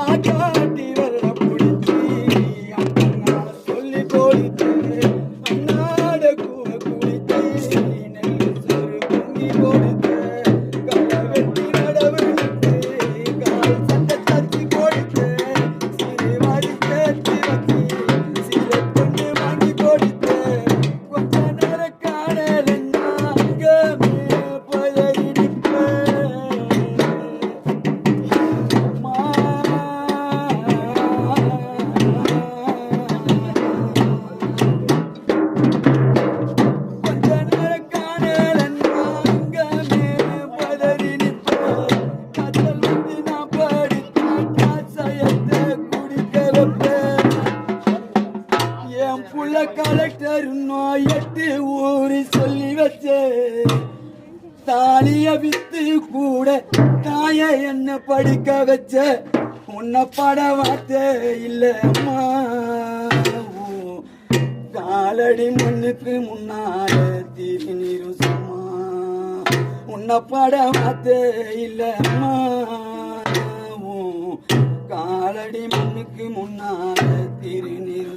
ஆட்டாட்டி வரல பிடிச்சி அண்ணா சொல்லி கொடுத்து அண்ணாட கூட குடித்து நெல் சோறு பொங்கி கொடுத்து களை வெட்டி நடவடித்து கால் சட்டை தச்சு கொடுத்து சிறுவாடி சேர்த்து வச்சு சிறு பொண்ணு வாங்கி கொடுத்து கொஞ்ச நேரம் காணலன்னா அங்கமே பதறிடிப்பேன். கொஞ்ச நேரம் காணலன்னா அங்கமே பதறி நிற்பேன். காய்ச்சல் வந்து நான் படுத்தா காசையத்தை குடிக்க வைப்பேன். என் புள்ள கலெக்டர் நோய் 8 ஊரு சொல்லி வச்சே தாலிய வித்து கூட தாய என்ன படிக்க வச்ச உன்னை பட வார்த்தை இல்ல அம்மா. காலடி மண்ணுக்கு முன்னால தீரி நீரும் சும்மா உன்னை பட வார்த்தை இல்ல அம்மா. காலடி மண்ணுக்கு முன்னால தீரி நீரும்